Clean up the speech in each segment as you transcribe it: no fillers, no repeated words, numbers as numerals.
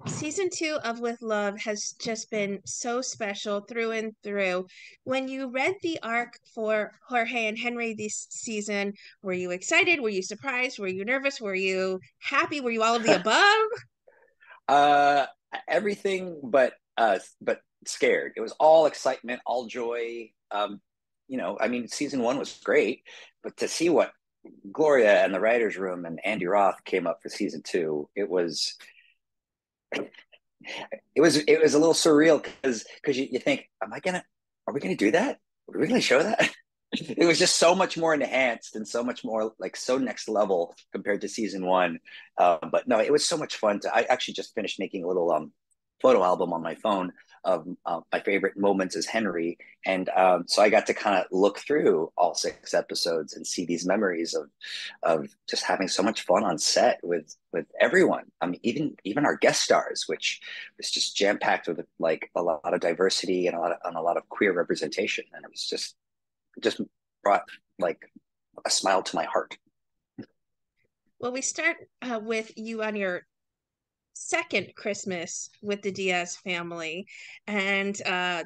Season 2 of With Love has just been so special through and through. When you read the arc for Jorge and Henry this season, were you excited? Were you surprised? Were you nervous? Were you happy? Were you all of the above? Uh, Everything but scared. It was all excitement, all joy. I mean, season one was great, but to see what Gloria and the writers' room and Andy Roth came up for season two, it was a little surreal because you think, are we gonna do that? Are we gonna show that? It was just so much more enhanced and so much more like so next level compared to season one. But no, it was so much fun. I actually just finished making a little photo album on my phone of my favorite moments as Henry, and so I got to kind of look through all six episodes and see these memories of just having so much fun on set with everyone. I mean, even our guest stars, which was just jam packed with like a lot of diversity and a lot of queer representation, and it was just brought like a smile to my heart. Well, we start with you on your second Christmas with the Diaz family, and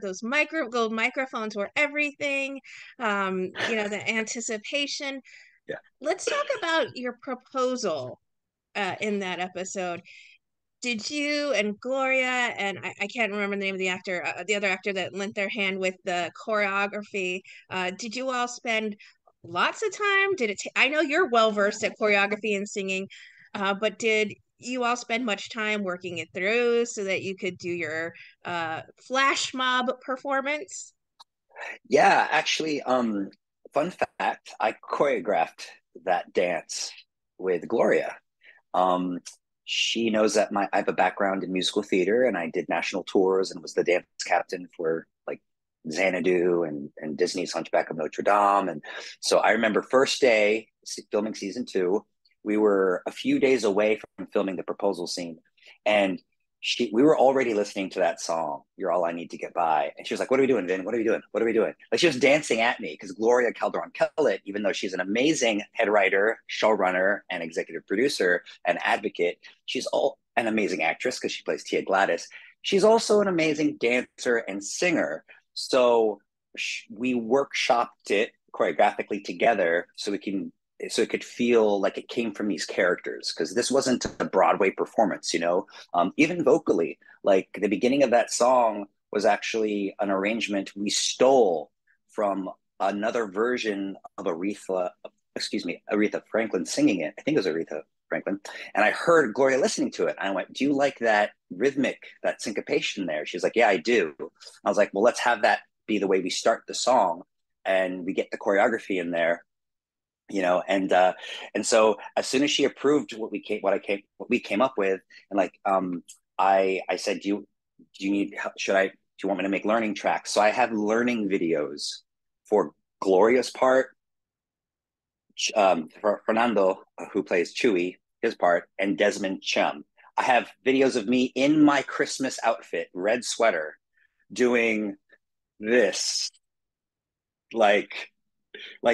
those micro gold microphones were everything. The anticipation. Yeah. Let's talk about your proposal in that episode. Did you and Gloria and I can't remember the name of the other actor that lent their hand with the choreography? Did you all spend lots of time? I know you're well versed at choreography and singing, but did you all spend much time working it through so that you could do your flash mob performance? Yeah, actually, fun fact, I choreographed that dance with Gloria. Um, she knows that I have a background in musical theater and I did national tours and was the dance captain for like Xanadu and Disney's Hunchback of Notre Dame. And so I remember first day filming season two, we were a few days away from filming the proposal scene. And we were already listening to that song, You're All I Need to Get By. And she was like, what are we doing, Vin? What are we doing? What are we doing? Like she was dancing at me because Gloria Calderon Kellett, even though she's an amazing head writer, showrunner, and executive producer and advocate, she's all an amazing actress because she plays Tia Gladys. She's also an amazing dancer and singer. So we workshopped it choreographically together so it could feel like it came from these characters because this wasn't a Broadway performance, even vocally. Like the beginning of that song was actually an arrangement we stole from another version of Aretha Franklin singing it. I think it was Aretha Franklin. And I heard Gloria listening to it. And I went, do you like that that syncopation there? She's like, yeah, I do. I was like, well, let's have that be the way we start the song and we get the choreography in there, and so as soon as she approved what we came up with, and like I said, do you need do you want me to make learning tracks? So I have learning videos for Gloria's part, for Fernando, who plays Chewy, his part, and Desmond Chum. I have videos of me in my Christmas outfit, red sweater, doing this, like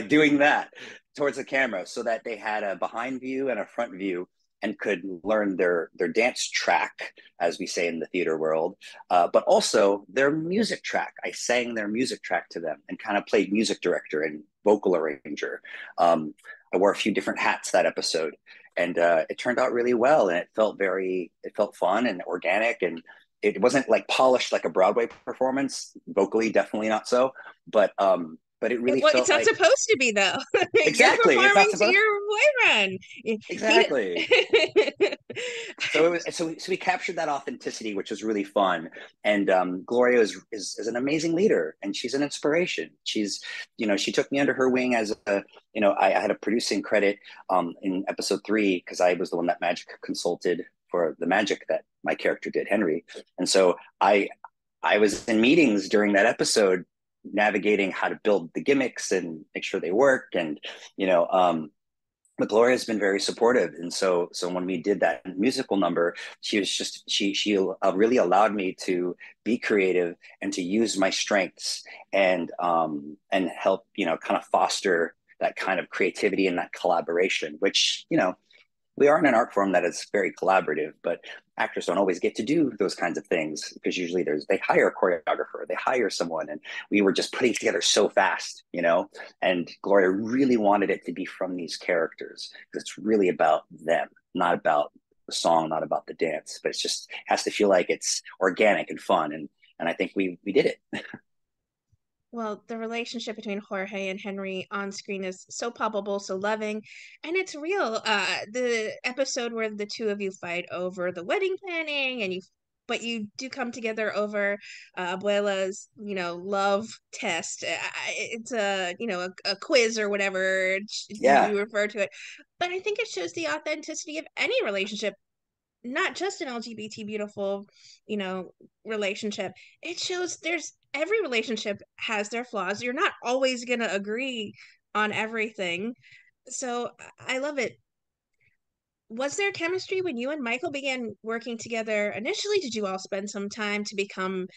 doing that towards the camera so that they had a behind view and a front view and could learn their dance track, as we say in the theater world, but also their music track. I sang their music track to them and kind of played music director and vocal arranger. I wore a few different hats that episode, and it turned out really well. And it felt fun and organic, and it wasn't like polished like a Broadway performance. Vocally, definitely not so, but it really Well, it's felt not like supposed to be though. You're exactly. It's not performing to supposed your boyfriend. He exactly. So we captured that authenticity, which was really fun. And Gloria is an amazing leader, and she's an inspiration. She took me under her wing as I had a producing credit in episode three because I was the one that magic consulted for the magic that my character did, Henry. And so I was in meetings during that episode navigating how to build the gimmicks and make sure they work. And, but Gloria's been very supportive. And so when we did that musical number, she really allowed me to be creative and to use my strengths and help, kind of foster that kind of creativity and that collaboration, which, we are in an art form that is very collaborative, but actors don't always get to do those kinds of things because usually they hire a choreographer, they hire someone, and we were just putting together so fast, you know. And Gloria really wanted it to be from these characters because it's really about them, not about the song, not about the dance, but it's just has to feel like it's organic and fun, and I think we did it. Well, the relationship between Jorge and Henry on screen is so palpable, so loving, and it's real. The episode where the two of you fight over the wedding planning, but you do come together over Abuela's, love test. It's a quiz or whatever Yeah, you refer to it. But I think it shows the authenticity of any relationship, not just an LGBT beautiful, you know, relationship. It shows there's every relationship has their flaws. You're not always going to agree on everything. So I love it. Was there chemistry when you and Michael began working together initially? Did you all spend some time to become,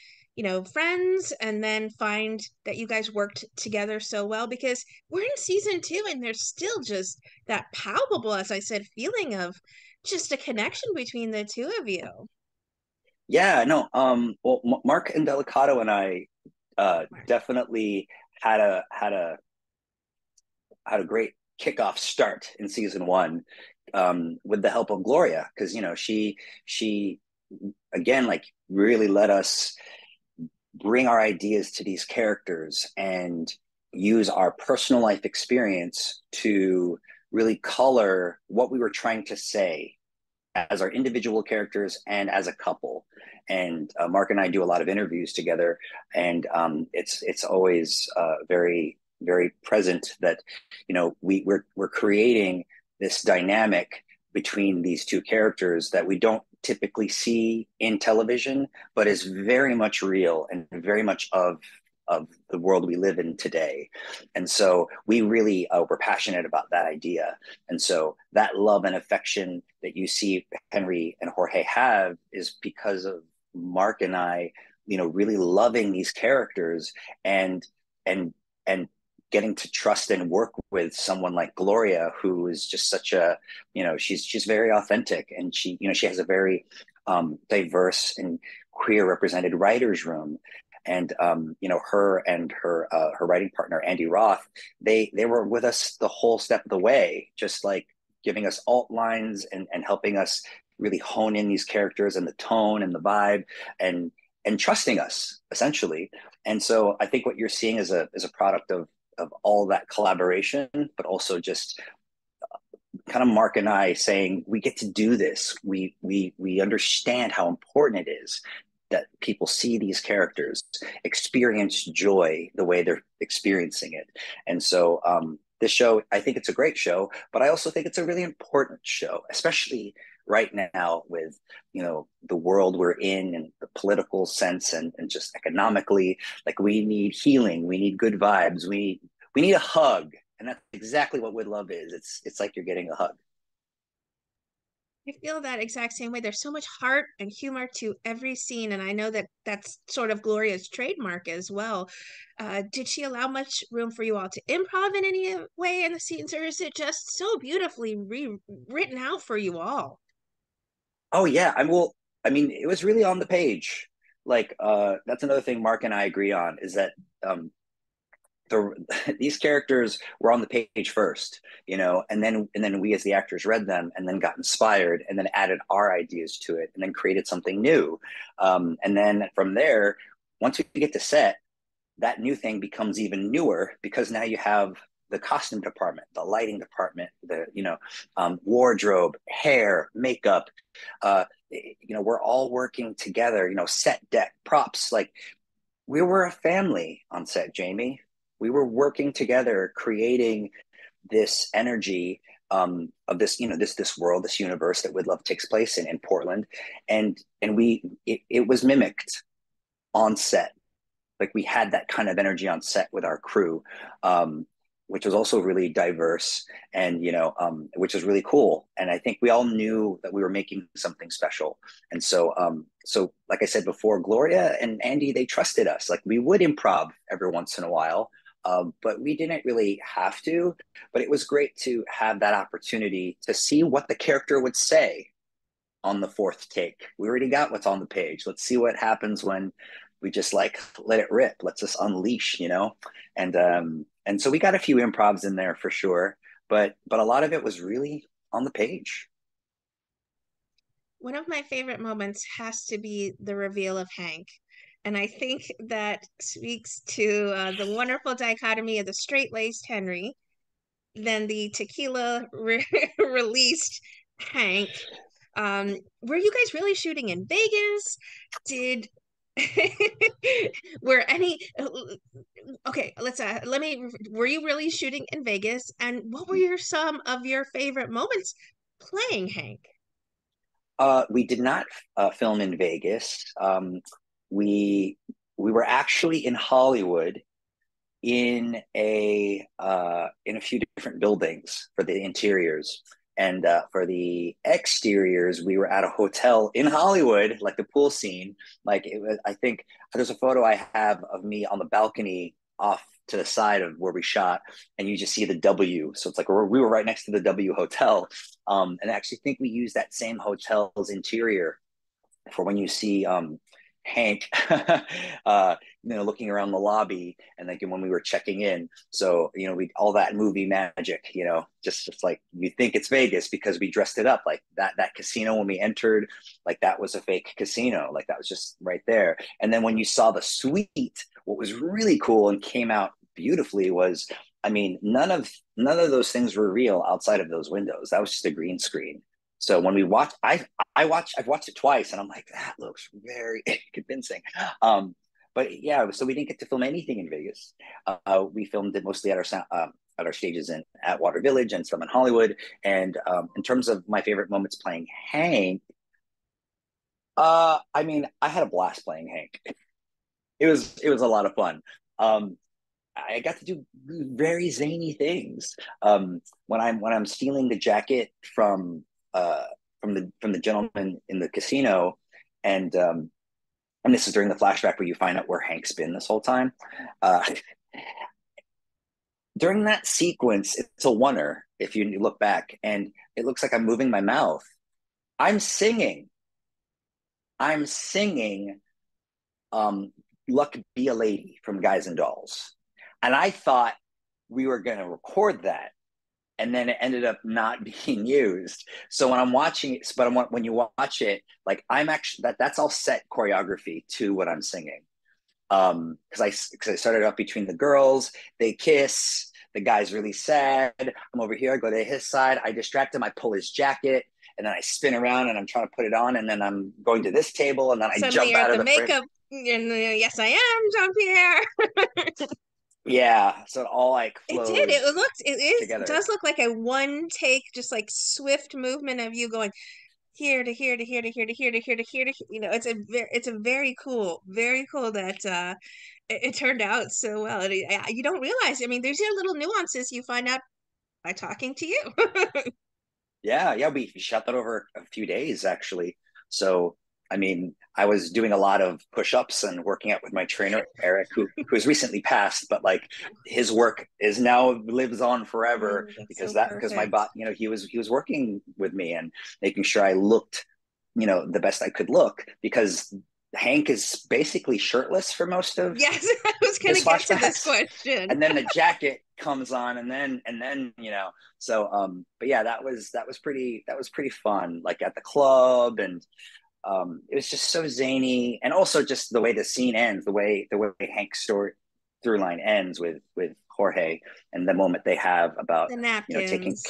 friends and then find that you guys worked together so well? Because we're in season two and there's still just that palpable, as I said, feeling of just a connection between the two of you. yeah, no. Well, Mark and Delicato and I definitely had a great kickoff start in season one with the help of Gloria because she again like really let us bring our ideas to these characters and use our personal life experience to really color what we were trying to say as our individual characters and as a couple. And Mark and I do a lot of interviews together, and it's always very present that we're creating this dynamic between these two characters that we don't typically see in television, but is very much real and very much of the world we live in today. And so we really were passionate about that idea. And so that love and affection that you see Henry and Jorge have is because of Mark and I, really loving these characters and and and getting to trust and work with someone like Gloria, who is just such a, she's very authentic, and she has a very diverse and queer represented writers room. And her and her writing partner Andy Roth, they were with us the whole step of the way, just like giving us alt lines and helping us really hone in these characters and the tone and the vibe and trusting us essentially. And so I think what you're seeing is a product of all that collaboration, but also just kind of Mark and I saying we get to do this. We understand how important it is that people see these characters, experience joy the way they're experiencing it. And so this show, I think it's a great show, but I also think it's a really important show, especially right now with the world we're in and the political sense and just economically. Like we need healing, we need good vibes, we need a hug, and that's exactly what With Love is. It's like you're getting a hug. I feel that exact same way. There's so much heart and humor to every scene, and I know that that's sort of Gloria's trademark as well. Did she allow much room for you all to improv in any way in the scenes, or is it just so beautifully written out for you all? Oh yeah, I mean, it was really on the page. Like that's another thing Mark and I agree on is that um, the these characters were on the page first, and then we as the actors read them and then got inspired and then added our ideas to it and then created something new. And then from there, once we get to set, that new thing becomes even newer because now you have the costume department, the lighting department, the wardrobe, hair, makeup. We're all working together. Set, deck, props. Like we were a family on set, Jamie. We were working together, creating this energy of this world, this universe that With Love takes place in Portland, and it was mimicked on set. Like we had that kind of energy on set with our crew, which was also really diverse and which is really cool. And I think we all knew that we were making something special. And so like I said before, Gloria and Andy, they trusted us. Like we would improv every once in a while, but we didn't really have to. But it was great to have that opportunity to see what the character would say on the fourth take. We already got what's on the page. Let's see what happens when we just like let it rip. Let's just unleash, you know. And so we got a few improvs in there for sure, but a lot of it was really on the page. One of my favorite moments has to be the reveal of Hank. And I think that speaks to the wonderful dichotomy of the straight-laced Henry, then the tequila released Hank. Were you guys really shooting in Vegas? Did were any okay, let me were you really shooting in Vegas, and what were your some of your favorite moments playing Hank? We did not film in Vegas. We we were actually in Hollywood in a few different buildings for the interiors. And for the exteriors, we were at a hotel in Hollywood, like the pool scene. Like it was, I think there's a photo I have of me on the balcony off to the side of where we shot, and you just see the W. So it's like we were right next to the W hotel. And I actually think we used that same hotel's interior for when you see Hank, looking around the lobby, and like when we were checking in. So we all that movie magic, just like you think it's Vegas because we dressed it up like that casino when we entered, like that was a fake casino, like that was just right there. And then when you saw the suite, what was really cool and came out beautifully was, I mean, none of those things were real outside of those windows. That was just a green screen. So when we watched, I've watched it twice, and I'm like, that looks very convincing. But yeah, so we didn't get to film anything in Vegas. We filmed it mostly at our stages at Water Village and some in Hollywood. And in terms of my favorite moments playing Hank, I mean, I had a blast playing Hank. It was a lot of fun. Um, I got to do very zany things. When I'm stealing the jacket uh, from the gentleman in the casino, and and this is during the flashback where you find out where Hank's been this whole time. Uh, During that sequence, it's a oneer if you look back, and it looks like I'm moving my mouth. I'm singing. I'm singing Luck Be a Lady from Guys and Dolls. And I thought we were going to record that. And then it ended up not being used. So when I'm watching it, but when you watch it, like I'm actually, that's all set choreography to what I'm singing. Because I started off between the girls, they kiss, the guy's really sad. I'm over here, I go to his side, I distract him, I pull his jacket, and then I spin around and I'm trying to put it on, and then I'm going to this table, and then I Suddenly jump you're at out of the the frame. makeup, and yes, I am Jean Pierre. Yeah, so it all like It did. It flows looks. It together. does look like a one take, just like swift movement of you going here to here to here to here to here to here to here to. It's a very cool that it turned out so well. You don't realize. I mean, there's your little nuances you find out by talking to you. Yeah, we shot that over a few days actually. So I mean, I was doing a lot of push-ups and working out with my trainer Eric, who has recently passed, but like his work is now lives on forever Oh, that's because so because my perfect. bot, he was working with me and making sure I looked, the best I could look because Hank is basically shirtless for most of Yes, I was his gonna get to this flashbacks, question. and then the jacket comes on, and then so but yeah, that was pretty fun, like at the club. And it was just so zany, and also just the way the scene ends, the way Hank's story through line ends with Jorge, and the moment they have about The taking napkins.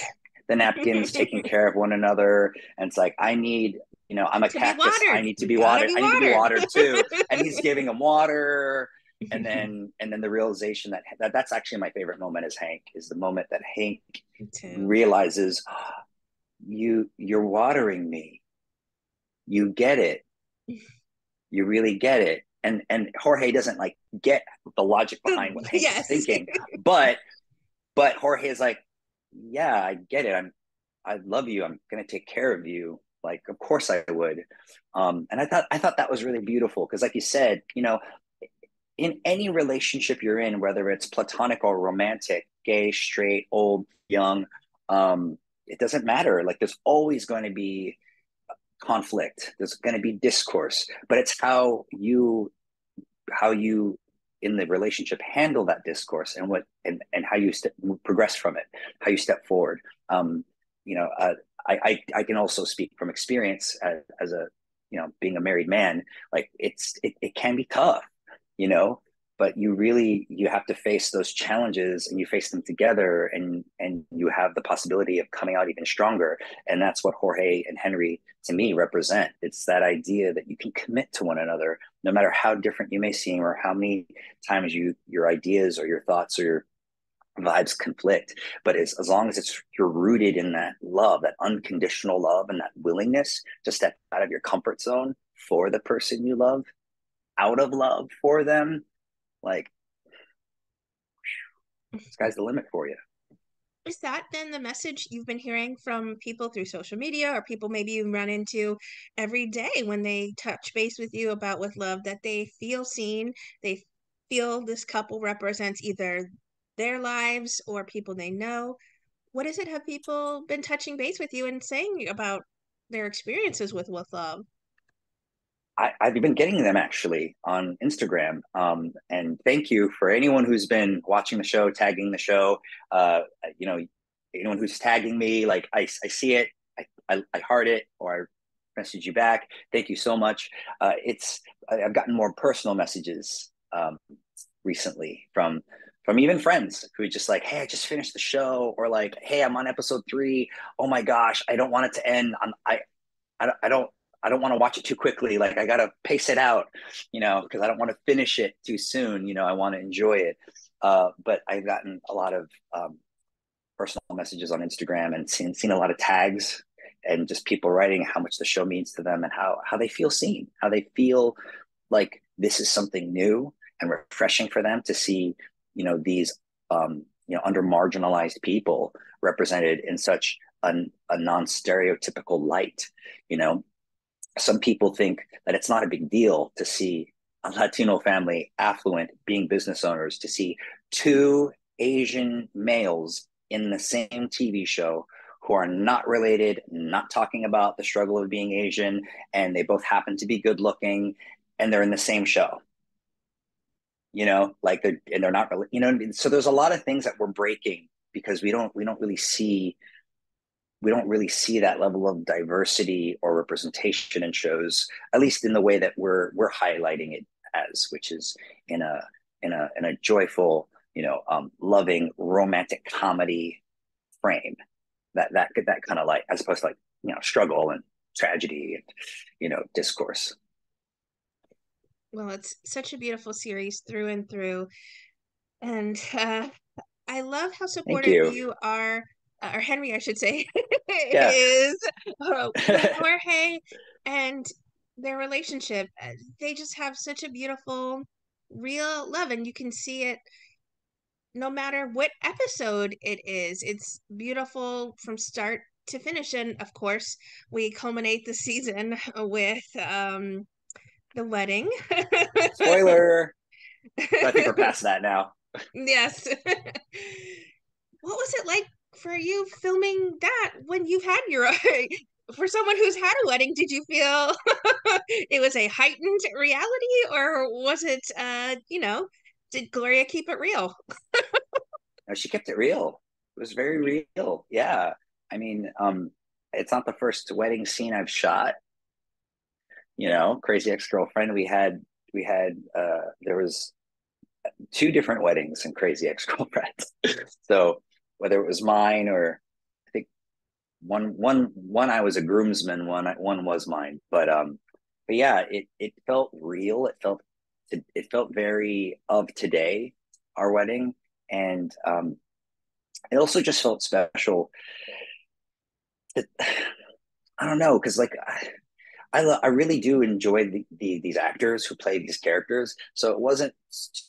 the napkins, taking care of one another. And it's like, I need, I'm a To be cactus, I watered. need to You be gotta watered, be I need to be watered. watered too. And he's giving him water. And then the realization that's actually my favorite moment is Hank, is the moment that Hank Me too. realizes, oh, you're watering me, you get it, you really get it. And Jorge doesn't like get the logic behind what Hank is Yes. thinking, but Jorge is like, yeah, I get it, I love you, I'm gonna take care of you, like of course I would. And I thought that was really beautiful because like you said, in any relationship you're in, whether it's platonic or romantic, gay, straight, old, young, it doesn't matter. Like there's always going to be conflict. There's going to be discourse, but it's how you in the relationship handle that discourse and and how you progress from it, how you step forward. Um, you know, I can also speak from experience as a being a married man. Like it can be tough, you know, but you have to face those challenges and you face them together, and you have the possibility of coming out even stronger. And that's what Jorge and Henry to me represent. It's that idea that you can commit to one another no matter how different you may seem or how many times your ideas or your thoughts or your vibes conflict. But as long as you're rooted in that love, that unconditional love, and that willingness to step out of your comfort zone for the person you love, out of love for them, like sky's the limit for you. Is that then the message you've been hearing from people through social media or people maybe you run into every day when they touch base with you about with love, that they feel seen, they feel this couple represents either their lives or people they know? What is it have people been touching base with you and saying about their experiences with love? I've been getting them actually on Instagram. And thank you for anyone who's been watching the show, tagging the show. Uh, you know, anyone who's tagging me, like I see it, I heart it, or I message you back. Thank you so much. I've gotten more personal messages recently from even friends who are just like, hey, I just finished the show, or like, hey, I'm on episode 3. Oh my gosh, I don't want it to end. I don't I don't want to watch it too quickly. Like I gotta pace it out, because I don't want to finish it too soon. I want to enjoy it. But I've gotten a lot of personal messages on Instagram and seen a lot of tags and just people writing how much the show means to them and how they feel seen, how they feel like this is something new and refreshing for them to see, these under marginalized people represented in such a non-stereotypical light. You know, some people think that it's not a big deal to see a Latino family, affluent, being business owners, to see two Asian males in the same TV show who are not related, not talking about the struggle of being Asian, and they both happen to be good looking, and they're in the same show. Like they're not really, so there's a lot of things that we're breaking because we don't really see that level of diversity or representation in shows, at least in the way that we're highlighting it as, which is in a joyful, loving romantic comedy frame. That kind of like, as opposed to like struggle and tragedy and discourse. Well, it's such a beautiful series through and through. And I love how Thank supportive you. you are, or Henry, I should say, Yeah. is with Jorge and their relationship. They just have such a beautiful, real love, and you can see it no matter what episode it is. It's beautiful from start to finish. And of course, we culminate the season with the wedding. Spoiler. But I think we're past that now. Yes. What was it like for you filming that when you've had your for someone who's had a wedding? Did you feel it was a heightened reality, or was it did Gloria keep it real? No, she kept it real. It was very real. Yeah. I mean, it's not the first wedding scene I've shot. Crazy Ex-Girlfriend. We had there was two different weddings in Crazy Ex-Girlfriend. So whether it was mine or I think one I was a groomsman, one was mine. But yeah, it felt real. It felt very of today, our wedding. And it also just felt special. It, I don't know, because like I really do enjoy these actors who play these characters. So it wasn't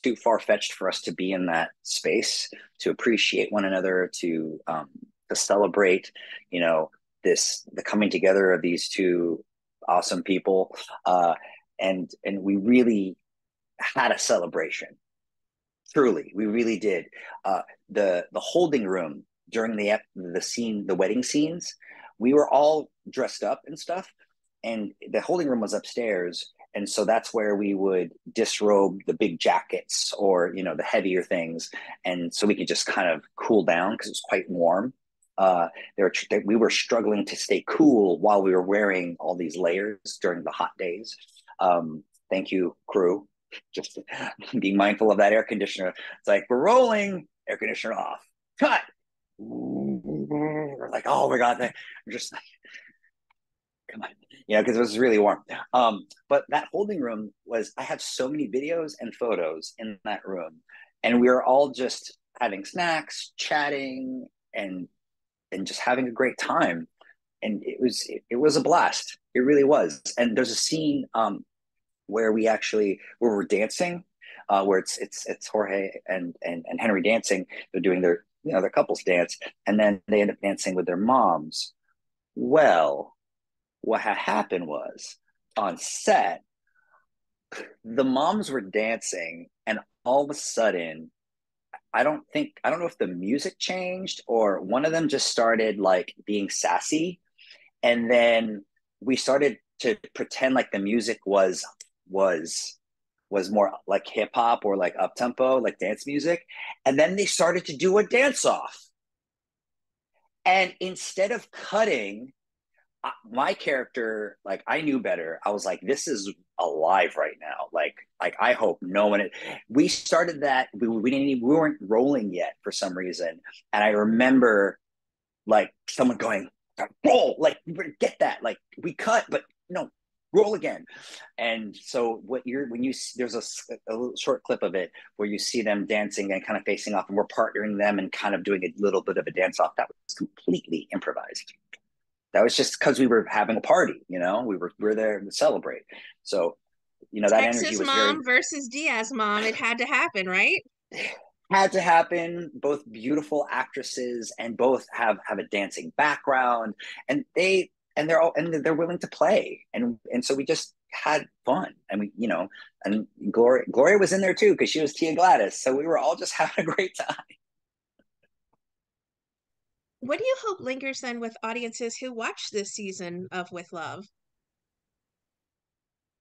too far fetched for us to be in that space, to appreciate one another, to celebrate, you know, the coming together of these two awesome people, and we really had a celebration. Truly, we really did. The holding room during the scene, the wedding scenes, we were all dressed up and stuff, and the holding room was upstairs, and so that's where we would disrobe the big jackets or the heavier things, and so we could just kind of cool down because it was quite warm. Uh, we were struggling to stay cool while we were wearing all these layers during the hot days. Thank you, crew, just being mindful of that air conditioner. It's like, we're rolling, air conditioner off, cut. We're like, oh my god, we're just like, come on, because it was really warm. But that holding room was, I have so many videos and photos in that room, and we were all just having snacks, chatting, and just having a great time. And it was a blast. It really was. And there's a scene where we're dancing, where it's Jorge and Henry dancing. They're doing their couples dance, and then they end up dancing with their moms. Well, what had happened was, on set, the moms were dancing, and all of a sudden, I don't know if the music changed or one of them just started like being sassy, and then we started to pretend like the music was was more like hip hop or like up tempo, like dance music. And then they started to do a dance off. And instead of cutting, my character, like, I knew better. I was like, this is alive right now. Like I hope no one. We started that. We weren't rolling yet for some reason, and I remember like someone going, roll, like, get that, like, we cut, but no, roll again. And so when you there's a little short clip of it where you see them dancing and kind of facing off, and we're partnering them and kind of doing a little bit of a dance off that was completely improvised. That was just because we were having a party, we were there to celebrate. So that energy Texas was very, mom versus Diaz mom. It had to happen, right? had to happen. Both beautiful actresses, and both have a dancing background, and they're willing to play, and so we just had fun, and and Gloria was in there too because she was Tia Gladys, so we were all just having a great time. What do you hope lingers then with audiences who watch this season of With Love?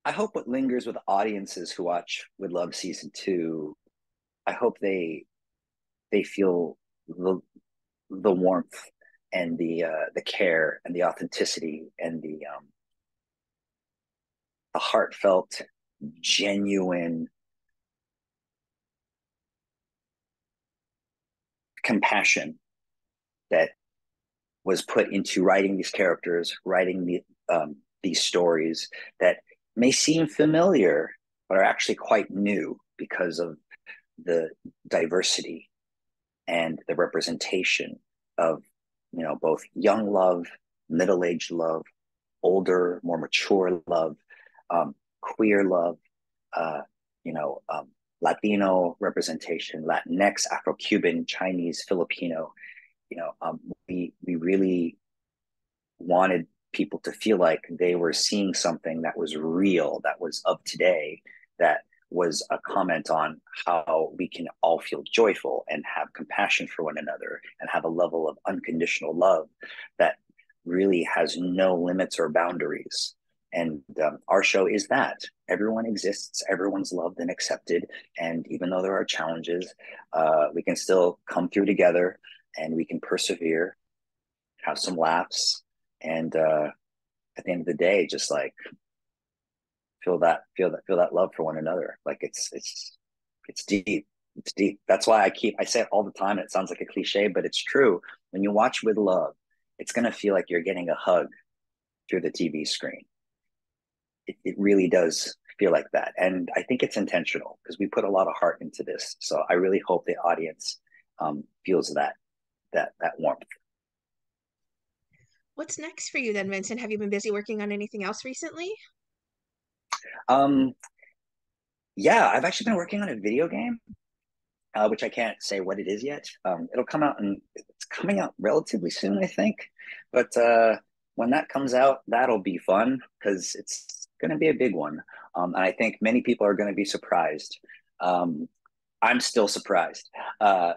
I hope what lingers with audiences who watch With Love season 2, I hope they feel the warmth and the care and the authenticity and the heartfelt, genuine compassion that was put into writing these characters, writing these stories that may seem familiar but are actually quite new because of the diversity and the representation of both young love, middle-aged love, older, more mature love, queer love, uh, you know, um, Latino representation, Latinx, Afro-Cuban, Chinese, Filipino. We really wanted people to feel like they were seeing something that was real, that was of today, that was a comment on how we can all feel joyful and have compassion for one another and have a level of unconditional love that really has no limits or boundaries. And our show is that. Everyone exists, everyone's loved and accepted. And even though there are challenges, we can still come through together, and we can persevere, have some laughs, and at the end of the day, just like feel that love for one another. Like it's deep. It's deep. That's why I say it all the time. And it sounds like a cliche, but it's true. When you watch With Love, it's gonna feel like you're getting a hug through the TV screen. It really does feel like that, and I think it's intentional because we put a lot of heart into this. So I really hope the audience feels that warmth. What's next for you then, Vincent? Have you been busy working on anything else recently? Um, yeah, I've actually been working on a video game, which I can't say what it is yet. It'll come out, and it's coming out relatively soon, I think. But when that comes out, that'll be fun because it's going to be a big one. And I think many people are going to be surprised. Um, I'm still surprised.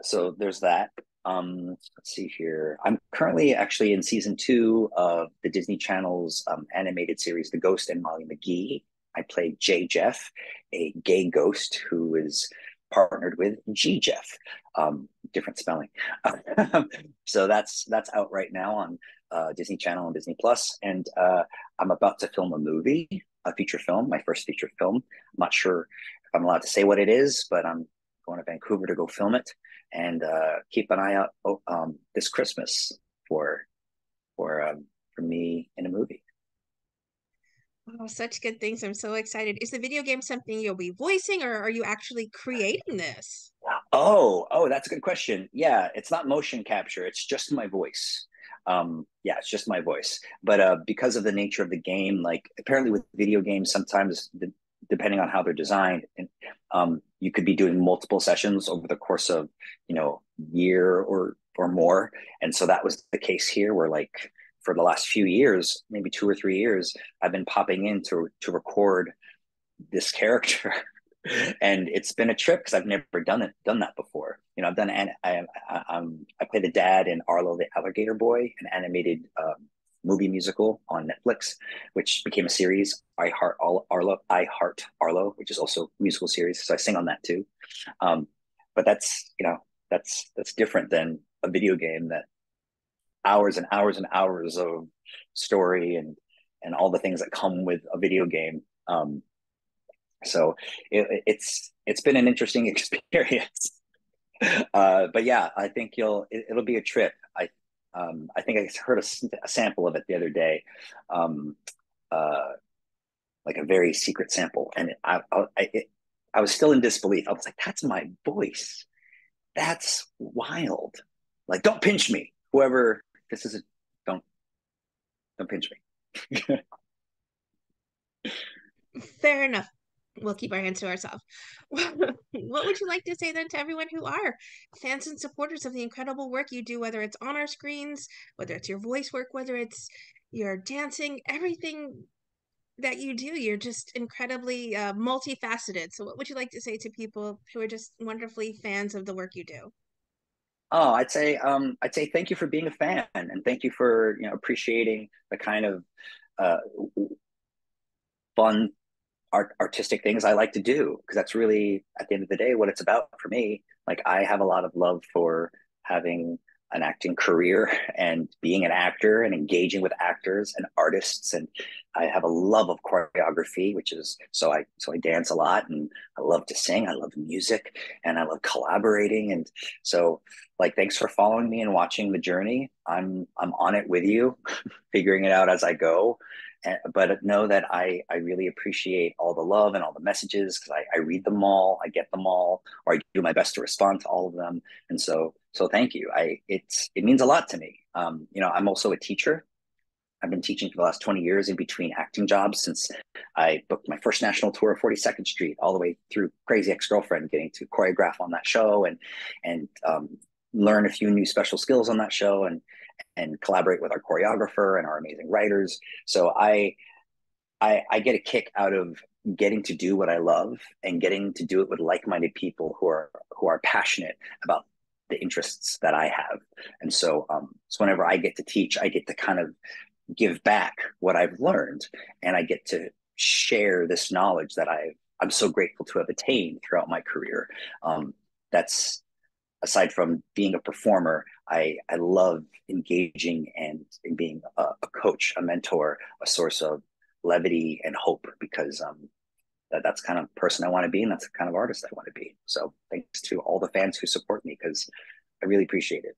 So there's that. Let's see here. I'm currently actually in season 2 of the Disney Channel's animated series, The Ghost and Molly McGee. I played J. Jeff, a gay ghost who is partnered with G. Jeff. Different spelling. So that's out right now on Disney Channel and Disney Plus, and I'm about to film a movie, a feature film, my first feature film. I'm not sure if I'm allowed to say what it is, but I'm going to Vancouver to go film it, and keep an eye out this Christmas for for me in a movie. Oh, such good things. I'm so excited. Is the video game something you'll be voicing, or are you actually creating this? Oh, that's a good question. Yeah, it's not motion capture. It's just my voice. Yeah, it's just my voice. But because of the nature of the game, like apparently with video games, sometimes depending on how they're designed, and, you could be doing multiple sessions over the course of year or more. And so that was the case here, where like for the last few years, maybe 2 or 3 years, I've been popping in to record this character. And it's been a trip because I've never done that before. I've done I play the dad in Arlo the Alligator Boy, an animated movie musical on Netflix, which became a series. I Heart Arlo, which is also a musical series. So I sing on that too. But that's different than a video game that hours and hours and hours of story and all the things that come with a video game. So it's been an interesting experience. But yeah, I think it'll be a trip. I think I heard a sample of it the other day, um, uh, like a very secret sample, and I was still in disbelief. I was like, "That's my voice. That's wild." Like, don't pinch me, whoever this is. Don't don't pinch me. Fair enough. We'll keep our hands to ourselves. What would you like to say then to everyone who are fans and supporters of the incredible work you do, whether it's on our screens, whether it's your voice work, whether it's your dancing, everything that you do, you're just incredibly multifaceted. So, what would you like to say to people who are just wonderfully fans of the work you do? Oh, I'd say thank you for being a fan, and thank you for appreciating the kind of uh, fun artistic things I like to do, because that's really at the end of the day what it's about for me. Like I have a lot of love for having an acting career and being an actor and engaging with actors and artists, and I have a love of choreography, which is so I dance a lot, and I love to sing, I love music, and I love collaborating. And so like thanks for following me and watching the journey. I'm on it with you, figuring it out as I go. But know that I really appreciate all the love and all the messages, because I read them all, I get them all, or I do my best to respond to all of them. And so thank you. It means a lot to me. I'm also a teacher. I've been teaching for the last 20 years in between acting jobs, since I booked my first national tour of 42nd Street, all the way through Crazy Ex-Girlfriend, getting to choreograph on that show and learn a few new special skills on that show, and collaborate with our choreographer and our amazing writers. So I get a kick out of getting to do what I love and getting to do it with like-minded people who are passionate about the interests that I have. And so whenever I get to teach, I get to kind of give back what I've learned, and I get to share this knowledge that I'm so grateful to have attained throughout my career. That's aside from being a performer, I love engaging and being a coach, a mentor, a source of levity and hope, because that's kind of person I want to be, and that's the kind of artist I want to be. So thanks to all the fans who support me, because I really appreciate it.